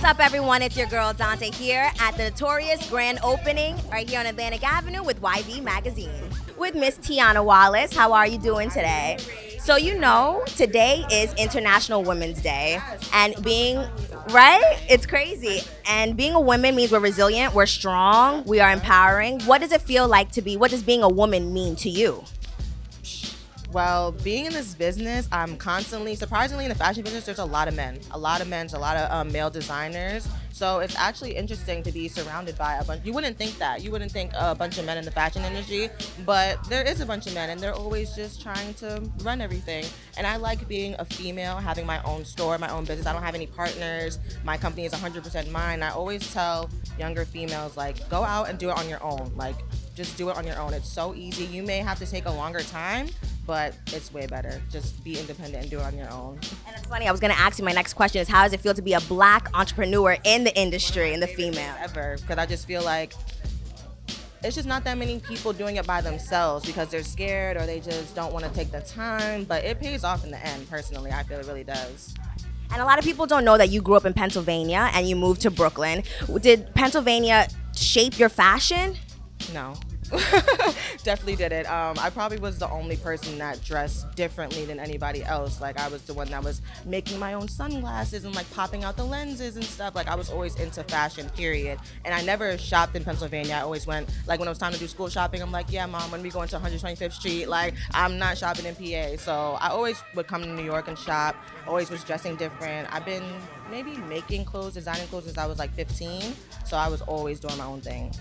What's up, everyone? It's your girl Dante here at the Notoriouss grand opening right here on Atlantic Avenue with YV Magazine with Miss T'yanna Wallace. How are you doing today? So you know, today is International Women's Day, and it's crazy. And being a woman means we're resilient, we're strong, we are empowering. What does it feel like to be? What does being a woman mean to you? Well, being in this business, I'm constantly, surprisingly in the fashion business, there's a lot of men, a lot of male designers. So it's actually interesting to be surrounded by a bunch. You wouldn't think that. You wouldn't think a bunch of men in the fashion industry, but there is a bunch of men, and they're always just trying to run everything. And I like being a female, having my own store, my own business. I don't have any partners. My company is 100% mine. I always tell younger females, like, go out and do it on your own. Like, just do it on your own. It's so easy. You may have to take a longer time, but it's way better. Just be independent and do it on your own. And it's funny, I was gonna ask you, my next question is, how does it feel to be a Black entrepreneur in the industry, in the female? Ever, because I just feel like it's just not that many people doing it by themselves because they're scared or they just don't want to take the time, but it pays off in the end, personally. I feel it really does. And a lot of people don't know that you grew up in Pennsylvania and you moved to Brooklyn. Did Pennsylvania shape your fashion? No. Definitely didn't. I probably was the only person that dressed differently than anybody else. Like, I was the one that was making my own sunglasses and like popping out the lenses and stuff. Like, I was always into fashion, period. And I never shopped in Pennsylvania. I always went, like, when it was time to do school shopping, I'm like, yeah, Mom, when we go into 125th Street, like, I'm not shopping in PA. So I always would come to New York and shop. Always was dressing different. I've been maybe making clothes, designing clothes since I was like 15. So I was always doing my own thing.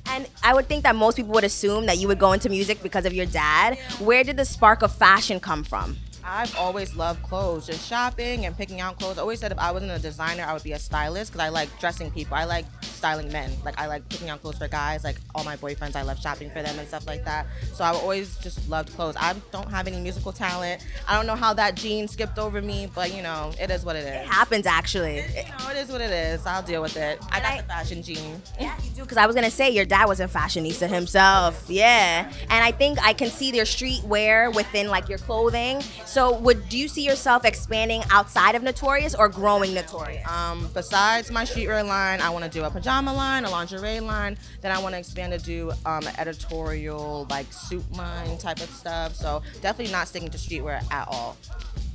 And I would think that most people would assume that you would go into music because of your dad. Where did the spark of fashion come from? I've always loved clothes, just shopping and picking out clothes. I always said if I wasn't a designer, I would be a stylist because I like dressing people. I like styling men. Like, I like picking out clothes for guys. Like, all my boyfriends, I love shopping for them and stuff like that. So I've always just loved clothes. I don't have any musical talent. I don't know how that gene skipped over me, but you know, it is what it is. It happens, actually. It is what it is. I'll deal with it. I got the fashion gene. Yeah, you do, because I was going to say your dad was a fashionista himself. Yeah. And I think I can see their streetwear within like your clothing. So do you see yourself expanding outside of Notoriouss or growing Notoriouss? Besides my streetwear line, I want to do a pajama line, a lingerie line. Then I want to expand to do an editorial, like, suit line type of stuff. So definitely not sticking to streetwear at all.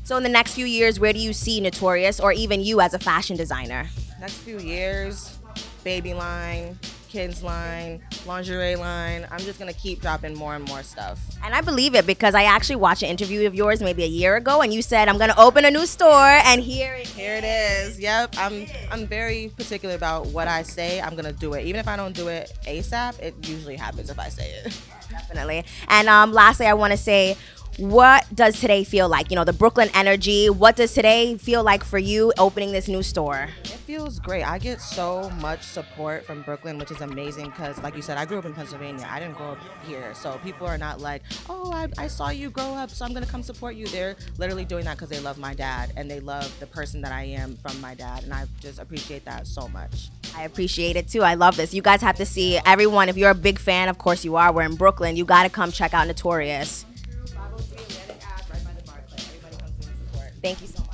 So in the next few years, where do you see Notoriouss or even you as a fashion designer? Next few years, baby line, kids line, lingerie line. I'm just gonna keep dropping more and more stuff. And I believe it because I actually watched an interview of yours maybe a year ago, and you said, I'm gonna open a new store, and here it is. Yep, I'm very particular about what I say. I'm gonna do it. Even if I don't do it ASAP, it usually happens if I say it. Definitely. And lastly, I want to say, what does today feel like? You know, the Brooklyn energy. What does today feel like for you opening this new store? It feels great. I get so much support from Brooklyn, which is amazing because, like you said, I grew up in Pennsylvania. I didn't grow up here. So people are not like, oh, I saw you grow up, so I'm going to come support you. They're literally doing that because they love my dad and they love the person that I am from my dad. And I just appreciate that so much. I appreciate it too. I love this. You guys have to see, everyone, if you're a big fan, of course you are, we're in Brooklyn, you got to come check out Notoriouss. Right by the bar. Everybody comes in and support. Thank you so much.